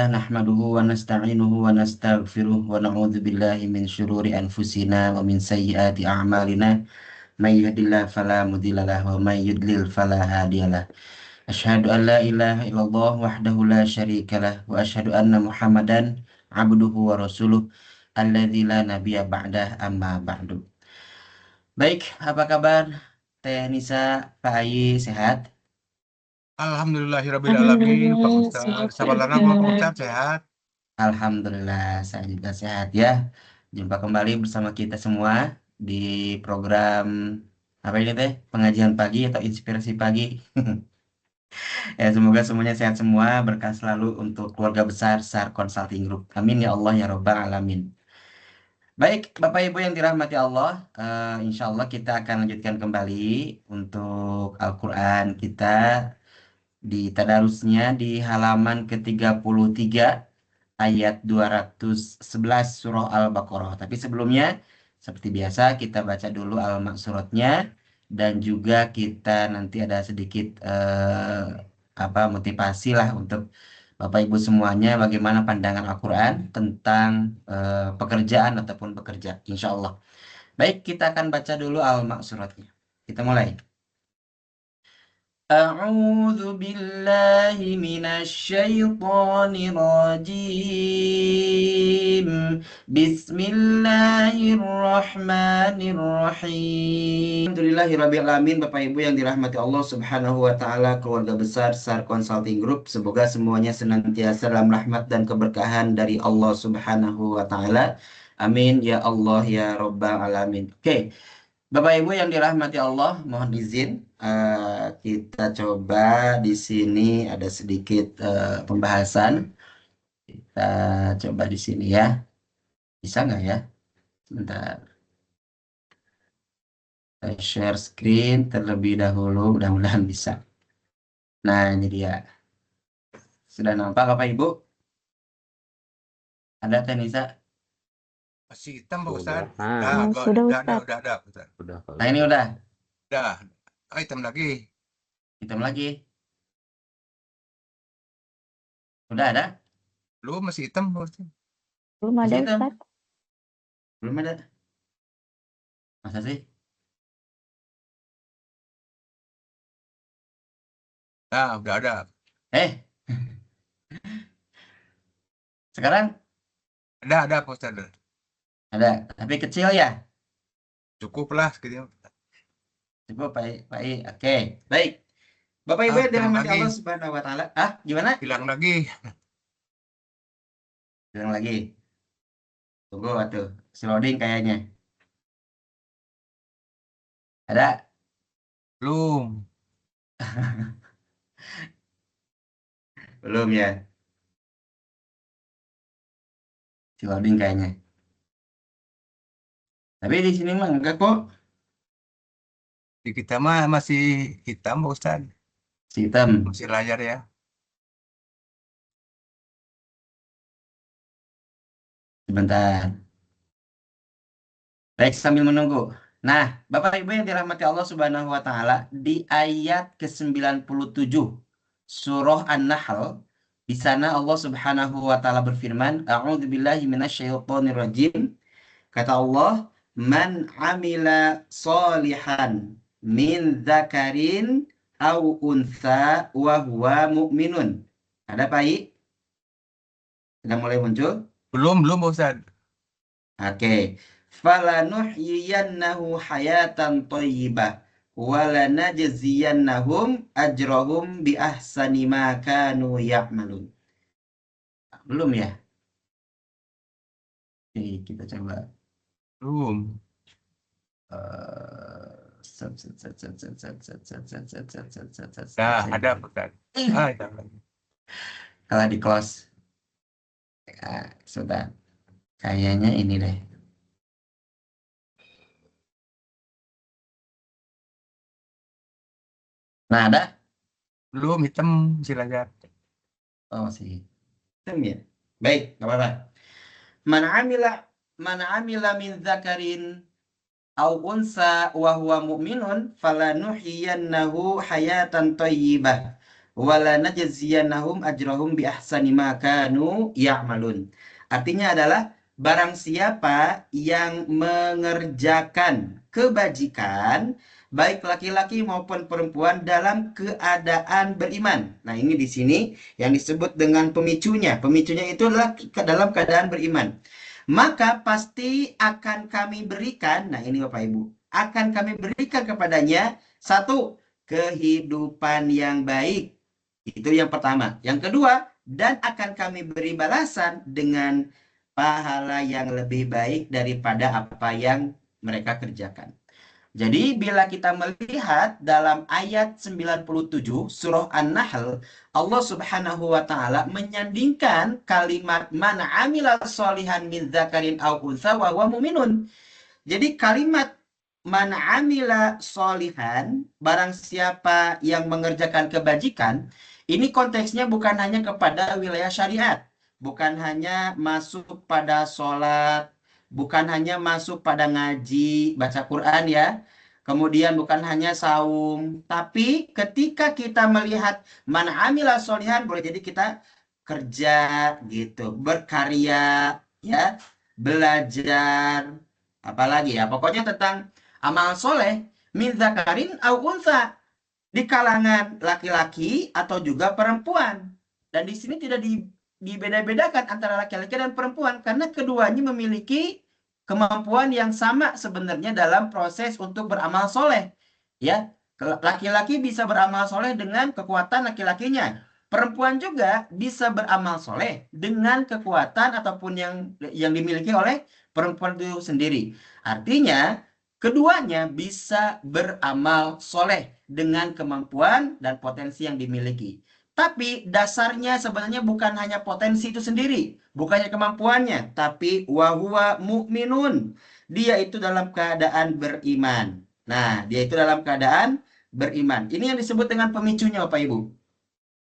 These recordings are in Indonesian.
Alhamdulillah nahmaduhu wa nasta'inuhu wa nastaghfiruh wa na'udzu billahi min syururi anfusina wa min sayyiati a'malina may yahdihillahu fala mudhillalah wa may yudlil fala hadiyalah. Asyhadu an la ilaha illallah wahdahu la syarikalah wa asyhadu anna Muhammadan abduhu wa rasuluh alladzi la nabiyya ba'dah amma ba'du. Baik, apa kabar Teh Nisa, Pak Ayi, sehat? Alhamdulillahirrabbilalamin, Pak Alhamdulillah, Ustadz. sehat Sabar Pak lana Pak Ustadz. Ustadz sehat. Alhamdulillah, saya juga sehat ya. Jumpa kembali bersama kita semua di program apa ini teh? Pengajian pagi atau inspirasi pagi. Ya, semoga semuanya sehat semua, berkah selalu untuk keluarga besar SAR Consulting Group. Amin ya Allah ya Rabbal Alamin. Baik, Bapak Ibu yang dirahmati Allah, insya Allah kita akan lanjutkan kembali untuk Al-Quran kita di tadarusnya di halaman ke-33 ayat 211 surah Al-Baqarah. Tapi sebelumnya, seperti biasa kita baca dulu al-maksuratnya dan juga kita nanti ada sedikit motivasi lah untuk Bapak Ibu semuanya bagaimana pandangan Al-Quran tentang pekerjaan ataupun bekerja, insya Allah. Baik, kita akan baca dulu al-maksuratnya. Kita mulai. أعوذ بالله من الشيطان الرجيم بسم الله الرحمن الرحيم Alhamdulillahirrabbilalamin. Bapak Ibu yang dirahmati Allah subhanahu wa ta'ala, keluarga besar SAR Consulting Group, semoga semuanya senantiasa dalam rahmat dan keberkahan dari Allah subhanahu wa ta'ala. Amin ya Allah ya Rabbal Alamin. Oke. Bapak Ibu yang dirahmati Allah, mohon izin kita coba di sini ada sedikit pembahasan. Kita coba di sini ya. Bisa nggak ya? Sebentar. Saya share screen terlebih dahulu, mudah-mudahan bisa. Nah, ini dia. Sudah nampak Bapak Ibu? Ada Teh Nisa? Masih hitam Pak Ustadz. Sudah Ustadz. Udah Ustadz. Nah, ini udah. Udah. Hitam lagi. Hitam lagi. Udah ada? Lu masih hitam Pak Ustadz. Belum ada Masih hitam? Ustadz. Belum ada. Masa sih? Nah, udah ada. Sekarang? Ada Pak Ustadz. Ada, tapi kecil ya? Cukup lah segitu. Coba Pak I. Oke, baik. Bapak Ibu yang dirahmati Allah Subhanahu wa taala. Gimana? Hilang lagi. Hilang lagi. Tunggu atuh. Loading kayaknya. Ada? Belum. Belum ya. Loading kayaknya. Tapi di sini mah enggak kok. Di kita mah masih hitam Pak Ustadz. Hitam. Masih layar ya. Sebentar. Baik, sambil menunggu. Nah, Bapak Ibu yang dirahmati Allah Subhanahu wa taala, di ayat ke-97 surah An-Nahl, di sana Allah Subhanahu wa taala berfirman, A'udzubillahi minasyaitonirrajim. Kata Allah, man amila solihan min dzakarin au untha wa huwa mu'minun. Ada Pak I? Sudah mulai muncul? Belum Pak Ustadz. Oke. Falanuhyiyannahu hayatan thayyibah wa lanajziyannahum ajrahum bi ahsani ma kanu ya'malun. Belum ya? Oke, kita coba. Belum. Nah, ada Pak Ustadz. Hitam lagi. Kalau di close. Sudah. Kayaknya ini deh. Nah, ada? Belum, hitam masih layar. Oh, masih hitam ya. Baik, nggak apa-apa. Man amila min dzakarin au unsa wa huwa mu'minun falanuhyiyannahu hayatan thayyibah walanajziyannahum ajrahum bi ahsani ma kanu ya'malun. Artinya adalah barang siapa yang mengerjakan kebajikan baik laki-laki maupun perempuan dalam keadaan beriman. Nah, ini di sini yang disebut dengan pemicunya. Pemicunya itu adalah dalam keadaan beriman. Maka pasti akan kami berikan, nah ini Bapak Ibu, akan kami berikan kepadanya satu, kehidupan yang baik. Itu yang pertama. Yang kedua, dan akan kami beri balasan dengan pahala yang lebih baik daripada apa yang mereka kerjakan. Jadi bila kita melihat dalam ayat 97 surah An-Nahl, Allah Subhanahu wa taala menyandingkan kalimat man amila sholihan min dzakarin aw untha wa huwa mu'minun. Jadi kalimat man amila sholihan, barang siapa yang mengerjakan kebajikan, ini konteksnya bukan hanya kepada wilayah syariat, bukan hanya masuk pada sholat, bukan hanya masuk pada ngaji, baca Quran ya. Kemudian bukan hanya saum, tapi ketika kita melihat man amila sholihan, boleh jadi kita kerja gitu, berkarya ya, belajar, apalagi ya, pokoknya tentang amal soleh min zakarin au unsa, di kalangan laki-laki atau juga perempuan. Dan di sini tidak dibeda-bedakan antara laki-laki dan perempuan karena keduanya memiliki kemampuan yang sama sebenarnya dalam proses untuk beramal soleh. Ya, laki-laki bisa beramal soleh dengan kekuatan laki-lakinya. Perempuan juga bisa beramal soleh dengan kekuatan ataupun yang dimiliki oleh perempuan itu sendiri. Artinya, keduanya bisa beramal soleh dengan kemampuan dan potensi yang dimiliki. Tapi dasarnya sebenarnya bukan hanya potensi itu sendiri, bukannya kemampuannya, tapi wahuwa mu'minun. Dia itu dalam keadaan beriman. Nah, dia itu dalam keadaan beriman. Ini yang disebut dengan pemicunya, Bapak Ibu.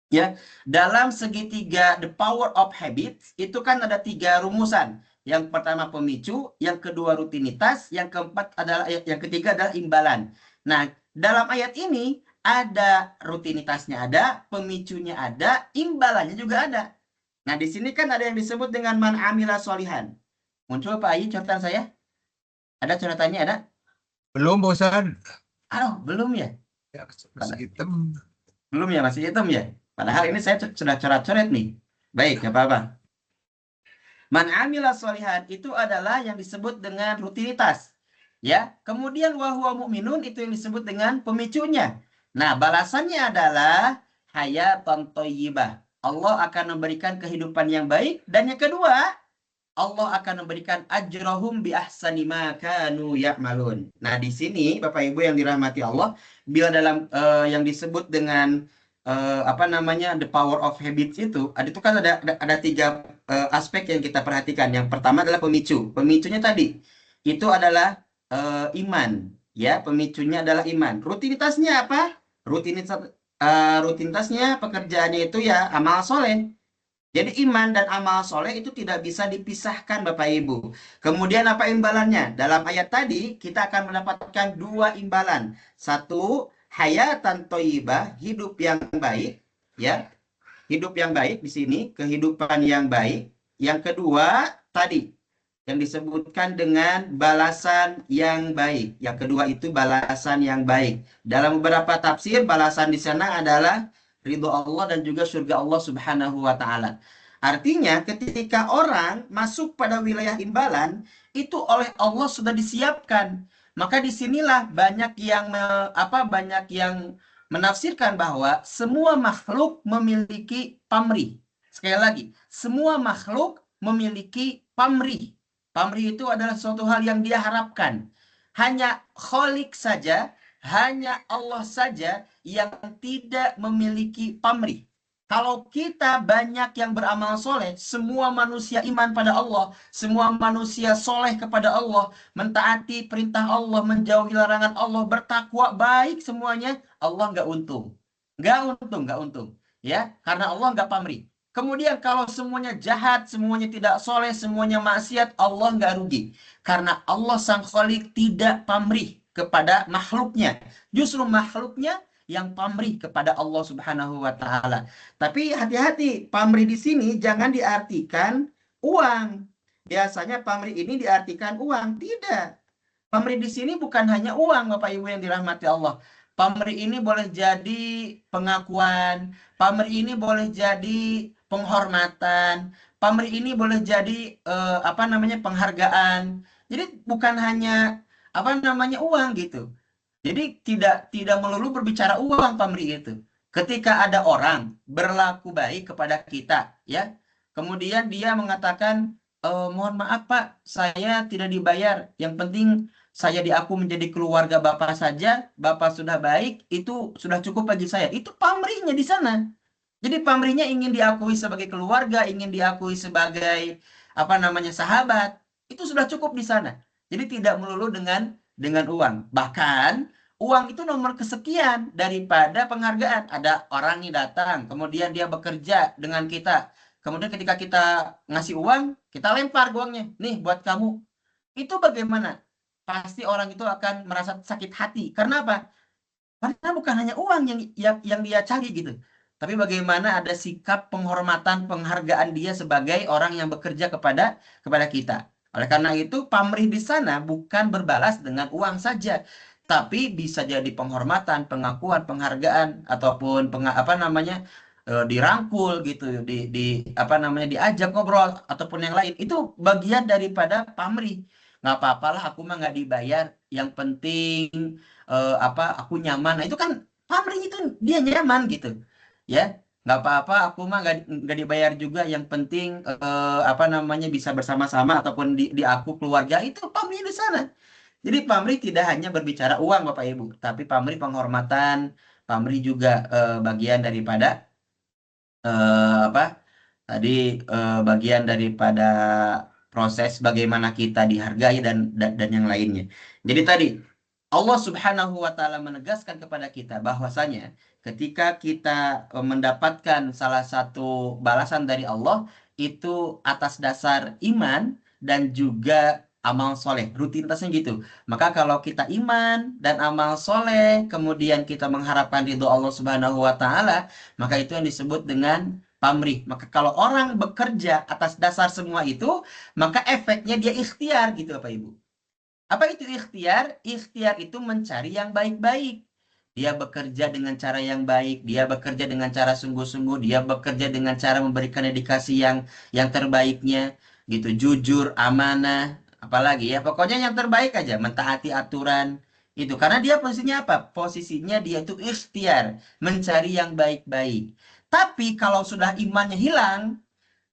Ya, dalam segitiga the power of habits itu kan ada 3 rumusan. Yang pertama pemicu, yang kedua rutinitas, yang keempat adalah yang ketiga adalah imbalan. Nah, dalam ayat ini ada rutinitasnya ada, pemicunya ada, imbalannya juga ada. Nah, di sini kan ada yang disebut dengan man amila sholihan. Muncul Pak Ayi catatan saya? Ada coretannya ada? Belum, Pak Ustaz. Aduh, belum ya? Ya, masih hitam. Belum ya, masih hitam ya? Padahal ini saya sudah coret-coret nih. Baik, nggak apa-apa. Man amila sholihan itu adalah yang disebut dengan rutinitas. Ya, kemudian wahuwa mu'minun itu yang disebut dengan pemicunya. Nah, balasannya adalah hayatan thayyibah. Allah akan memberikan kehidupan yang baik, dan yang kedua, Allah akan memberikan ajrahum bi ahsani ma kanu ya'malun. Nah, di sini Bapak Ibu yang dirahmati Allah, bila dalam yang disebut dengan apa namanya the power of habits itu kan ada 3 aspek yang kita perhatikan. Yang pertama adalah pemicu. Pemicunya tadi itu adalah iman, ya. Pemicunya adalah iman. Rutinitasnya apa? Rutinitasnya pekerjaannya itu ya amal soleh. Jadi iman dan amal soleh itu tidak bisa dipisahkan Bapak Ibu. Kemudian apa imbalannya? Dalam ayat tadi kita akan mendapatkan 2 imbalan. Satu, hayatan thayyibah, hidup yang baik, ya. Hidup yang baik di sini, kehidupan yang baik. Yang kedua, tadi yang disebutkan dengan balasan yang baik. Yang kedua itu balasan yang baik. Dalam beberapa tafsir, balasan di sana adalah ridho Allah dan juga surga Allah Subhanahu wa taala. Artinya ketika orang masuk pada wilayah imbalan, itu oleh Allah sudah disiapkan. Maka disinilah banyak yang menafsirkan bahwa semua makhluk memiliki pamrih. Sekali lagi, semua makhluk memiliki pamrih. Pamrih itu adalah suatu hal yang dia harapkan. Hanya Khalik saja, hanya Allah saja yang tidak memiliki pamrih. Kalau kita banyak yang beramal soleh, semua manusia iman pada Allah, semua manusia soleh kepada Allah, mentaati perintah Allah, menjauhi larangan Allah, bertakwa baik semuanya, Allah nggak untung. Nggak untung. Ya, karena Allah nggak pamrih. Kemudian kalau semuanya jahat, semuanya tidak soleh, semuanya maksiat, Allah nggak rugi. Karena Allah Sang Khalik tidak pamrih kepada makhluknya. Justru makhluknya yang pamrih kepada Allah Subhanahu wa taala. Tapi hati-hati, pamrih di sini jangan diartikan uang. Biasanya pamrih ini diartikan uang, tidak. Pamrih di sini bukan hanya uang, Bapak Ibu yang dirahmati Allah. Pamrih ini boleh jadi pengakuan, pamrih ini boleh jadi penghormatan, pamrih ini boleh jadi penghargaan. Jadi bukan hanya uang gitu. Jadi tidak melulu berbicara uang pamrih itu. Ketika ada orang berlaku baik kepada kita, ya, kemudian dia mengatakan, mohon maaf Pak, saya tidak dibayar. Yang penting saya diaku menjadi keluarga Bapak saja, Bapak sudah baik, itu sudah cukup bagi saya. Itu pamrihnya di sana. Jadi pamrihnya ingin diakui sebagai keluarga, ingin diakui sebagai sahabat. Itu sudah cukup di sana. Jadi tidak melulu dengan uang. Bahkan uang itu nomor kesekian daripada penghargaan. Ada orang nih datang, kemudian dia bekerja dengan kita. Kemudian ketika kita ngasih uang, kita lempar uangnya. Nih buat kamu. Itu bagaimana? Pasti orang itu akan merasa sakit hati. Karena apa? Karena bukan hanya uang yang dia cari gitu. Tapi bagaimana ada sikap penghormatan, penghargaan dia sebagai orang yang bekerja kepada kita. Oleh karena itu, pamrih di sana bukan berbalas dengan uang saja, tapi bisa jadi penghormatan, pengakuan, penghargaan ataupun dirangkul gitu, diajak ngobrol ataupun yang lain. Itu bagian daripada pamrih. Nggak apa-apalah, aku mah nggak dibayar. Yang penting aku nyaman. Nah, itu kan pamrih, itu dia nyaman gitu. Ya, nggak apa-apa, aku mah nggak dibayar juga. Yang penting bisa bersama-sama ataupun di aku keluarga, itu pamrih di sana. Jadi pamrih tidak hanya berbicara uang, Bapak Ibu, tapi pamrih penghormatan, pamrih juga bagian daripada apa tadi bagian daripada proses bagaimana kita dihargai dan yang lainnya. Jadi tadi Allah Subhanahu wa taala menegaskan kepada kita bahwasanya ketika kita mendapatkan salah satu balasan dari Allah itu atas dasar iman dan juga amal soleh, rutinitasnya gitu. Maka kalau kita iman dan amal soleh, kemudian kita mengharapkan ridho Allah Subhanahu wa taala, maka itu yang disebut dengan pamrih. Maka kalau orang bekerja atas dasar semua itu, maka efeknya dia ikhtiar gitu Bapak Ibu. Apa itu ikhtiar? Ikhtiar itu mencari yang baik-baik. Dia bekerja dengan cara yang baik, dia bekerja dengan cara sungguh-sungguh, dia bekerja dengan cara memberikan dedikasi yang terbaiknya, gitu, jujur, amanah, apalagi ya, pokoknya yang terbaik aja, mentaati aturan itu. Karena dia posisinya apa? Posisinya dia itu ikhtiar, mencari yang baik-baik. Tapi kalau sudah imannya hilang,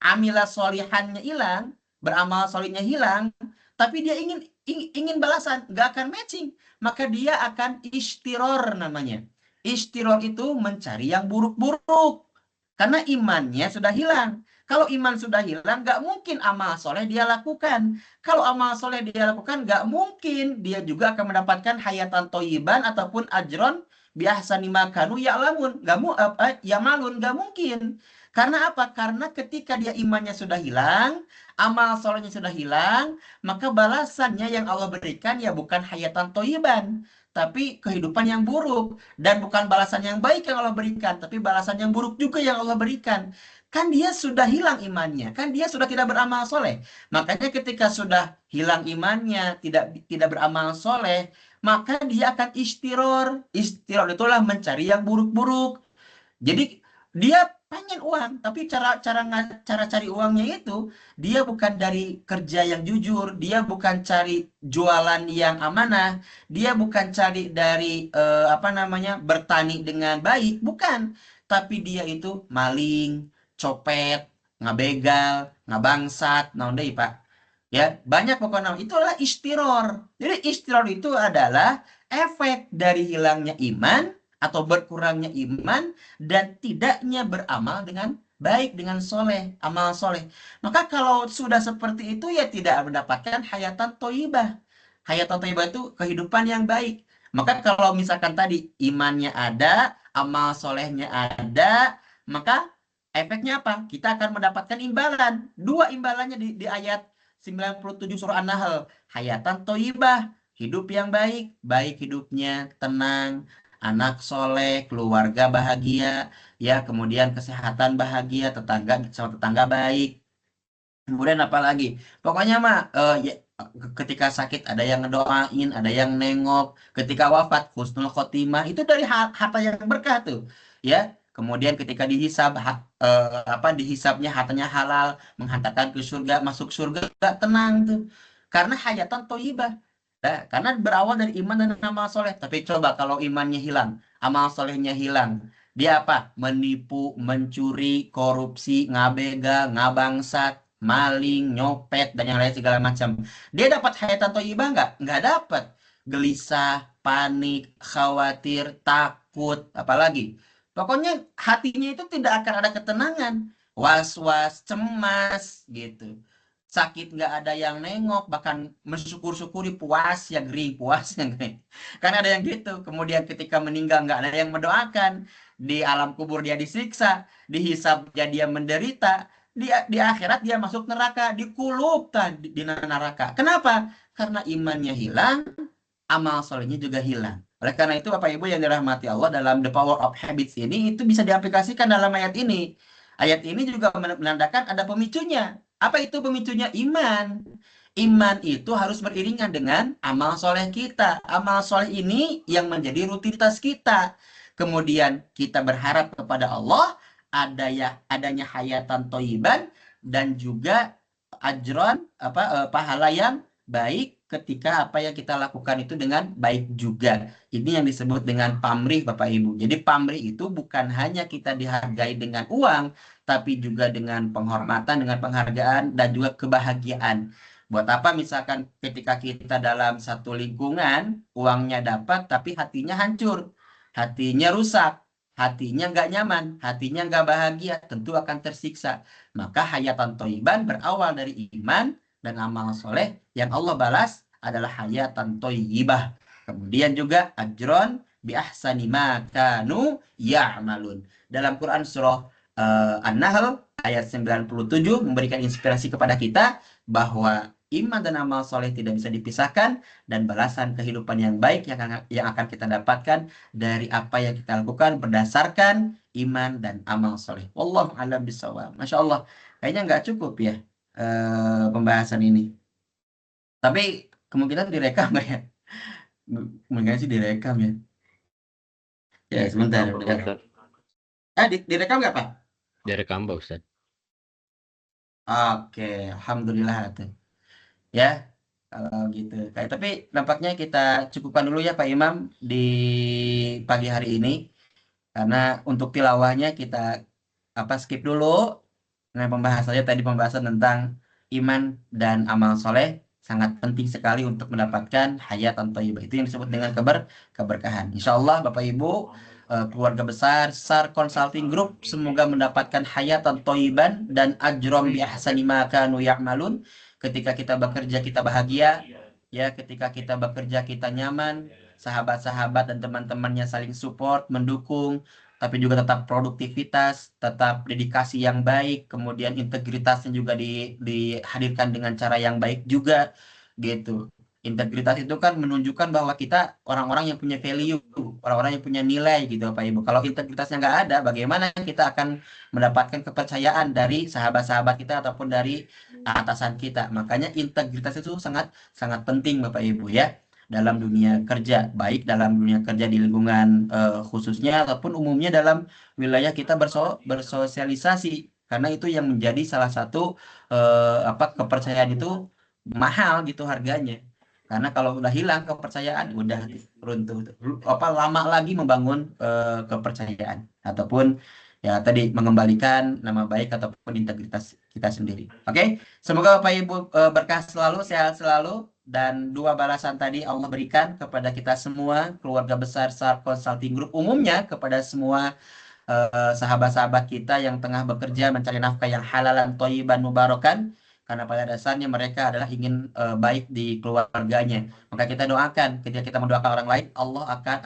amilah solihannya hilang, beramal solihnya hilang, tapi dia ingin balasan, nggak akan matching, maka dia akan istiror namanya. Istiror itu mencari yang buruk-buruk, karena imannya sudah hilang. Kalau iman sudah hilang, nggak mungkin amal soleh dia lakukan. Kalau amal soleh dia lakukan, nggak mungkin dia juga akan mendapatkan hayatan toyiban ataupun ajron biahsani makanu ya'lamun. Ya'malun, nggak mungkin. Karena apa? Karena ketika dia imannya sudah hilang, amal solehnya sudah hilang, maka balasannya yang Allah berikan ya bukan hayatan toyiban, tapi kehidupan yang buruk. Dan bukan balasan yang baik yang Allah berikan, tapi balasan yang buruk juga yang Allah berikan. Kan dia sudah hilang imannya, kan dia sudah tidak beramal soleh. Makanya ketika sudah hilang imannya, tidak beramal soleh, maka dia akan istiror. Istiror itulah mencari yang buruk-buruk. Jadi dia pengen uang, tapi cara cari uangnya itu dia bukan dari kerja yang jujur, dia bukan cari jualan yang amanah, dia bukan cari dari bertani dengan baik, bukan. Tapi dia itu maling, copet, ngabegal, ngabangsat, naon deui Pak. Ya, banyak pokoknya. Itulah istiror. Jadi istiror itu adalah efek dari hilangnya iman atau berkurangnya iman dan tidaknya beramal dengan baik, dengan soleh, amal soleh. Maka kalau sudah seperti itu ya tidak mendapatkan hayatan toibah. Hayatan toibah itu kehidupan yang baik. Maka kalau misalkan tadi imannya ada, amal solehnya ada, maka efeknya apa? Kita akan mendapatkan imbalan. Dua imbalannya di ayat 97 surah An-Nahl. Hayatan toibah, hidup yang baik, baik hidupnya, tenang, anak soleh, keluarga bahagia, ya, kemudian kesehatan bahagia, tetangga sama tetangga baik. Kemudian apa lagi? Pokoknya mah ya, ketika sakit ada yang ngedoain, ada yang nengok. Ketika wafat husnul khotimah itu dari harta yang berkah tuh, ya. Kemudian ketika dihisab apa dihisabnya hartanya halal, menghantarkan ke surga, masuk surga, tenang tuh. Karena hayatan thayyibah. Nah, karena berawal dari iman dan amal soleh. Tapi coba kalau imannya hilang, amal solehnya hilang, dia apa? Menipu, mencuri, korupsi, ngabega, ngabangsat, maling, nyopet, dan yang lain segala macam. Dia dapat hayatan thayyibah nggak? Nggak dapat. Gelisah, panik, khawatir, takut, apalagi. Pokoknya hatinya itu tidak akan ada ketenangan. Was-was, cemas, gitu. Sakit nggak ada yang nengok, bahkan mensyukur-syukuri puas ya gering, puas ya gering. Kan ada yang gitu. Kemudian ketika meninggal nggak ada yang mendoakan. Di alam kubur dia disiksa, dihisab dia menderita, di akhirat dia masuk neraka, dikulub di neraka. Kenapa? Karena imannya hilang, amal solehnya juga hilang. Oleh karena itu Bapak Ibu yang dirahmati Allah, dalam The Power of Habits ini itu bisa diaplikasikan dalam ayat ini. Ayat ini juga menandakan ada pemicunya. Apa itu pemicunya? Iman. Iman itu harus beriringan dengan amal soleh kita. Amal soleh ini yang menjadi rutinitas kita. Kemudian kita berharap kepada Allah adanya hayatan toyiban dan juga ajron pahala yang baik ketika apa yang kita lakukan itu dengan baik juga. Ini yang disebut dengan pamrih Bapak Ibu. Jadi pamrih itu bukan hanya kita dihargai dengan uang, tapi juga dengan penghormatan, dengan penghargaan, dan juga kebahagiaan. Buat apa misalkan ketika kita dalam satu lingkungan, uangnya dapat, tapi hatinya hancur, hatinya rusak, hatinya nggak nyaman, hatinya nggak bahagia, tentu akan tersiksa. Maka hayatan toiban berawal dari iman dan amal soleh yang Allah balas adalah hayatan toyibah. Kemudian juga ajron bi ahsani ma kanu ya'malun. Dalam Quran surah An-Nahl ayat 97 memberikan inspirasi kepada kita bahwa iman dan amal soleh tidak bisa dipisahkan, dan balasan kehidupan yang baik yang akan kita dapatkan dari apa yang kita lakukan berdasarkan iman dan amal soleh. Wallahu a'lam bishawab. Masya Allah, kayaknya nggak cukup ya pembahasan ini. Tapi kemungkinan direkam nggak ya? Kemungkinan sih direkam ya. Ya sebentar. Direkam nggak Pak? Direkam Pak Ustadz. Oke, alhamdulillah tuh. Ya, kalau gitu. Tapi nampaknya kita cukupkan dulu ya Pak Imam di pagi hari ini. Karena untuk tilawahnya kita skip dulu. Nah, pembahasan tentang iman dan amal soleh sangat penting sekali untuk mendapatkan hayatan thayyibah. Itu yang disebut dengan keberkahan. Insya Allah Bapak Ibu, keluarga besar SAR Consulting Group semoga mendapatkan hayatan thayyiban dan ajrom bi ahsani ma kanu ya'malun. Ketika kita bekerja kita bahagia, ya, ketika kita bekerja kita nyaman, sahabat-sahabat dan teman-temannya saling support, mendukung, tapi juga tetap produktivitas, tetap dedikasi yang baik, kemudian integritasnya juga dihadirkan dengan cara yang baik juga, gitu. Integritas itu kan menunjukkan bahwa kita orang-orang yang punya value, orang-orang yang punya nilai, gitu Pak Ibu. Kalau integritasnya nggak ada, bagaimana kita akan mendapatkan kepercayaan dari sahabat-sahabat kita ataupun dari atasan kita? Makanya integritas itu sangat sangat penting Bapak Ibu ya, dalam dunia kerja, baik dalam dunia kerja di lingkungan khususnya ataupun umumnya dalam wilayah kita bersosialisasi, karena itu yang menjadi salah satu kepercayaan itu mahal gitu harganya. Karena kalau udah hilang kepercayaan, udah runtuh. Lama lagi membangun kepercayaan ataupun ya tadi mengembalikan nama baik ataupun integritas kita sendiri. Oke, semoga Bapak Ibu berkah selalu, sehat selalu, dan dua balasan tadi Allah berikan kepada kita semua, keluarga besar SAR Consulting Group, umumnya kepada semua sahabat-sahabat kita yang tengah bekerja mencari nafkah yang halalan, thayyiban, mubarakan, karena pada dasarnya mereka adalah ingin baik di keluarganya. Maka kita doakan, ketika kita mendoakan orang lain, Allah akan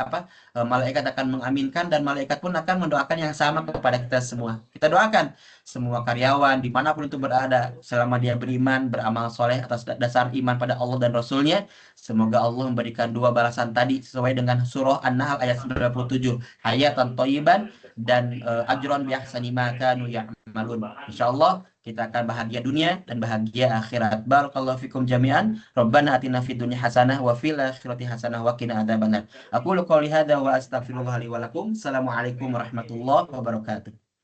malaikat akan mengaminkan dan malaikat pun akan mendoakan yang sama kepada kita semua. Kita doakan semua karyawan dimanapun itu berada, selama dia beriman, beramal soleh atas dasar iman pada Allah dan Rasulnya, semoga Allah memberikan dua balasan tadi sesuai dengan surah An-Nahl ayat 97, hayatan thayyiban dan ajron bi ahsani ma kanu ya'malun. Insyaallah kita akan bahagia dunia dan bahagia akhirat. Barakallahu fikum jami'an. Rabbana atina fid dunya hasanah wa fil akhirati hasanah wa qina adzabannar. Aqulu qouli hadza wa astaghfirullah li wa lakum. Assalamualaikum warahmatullahi wabarakatuh.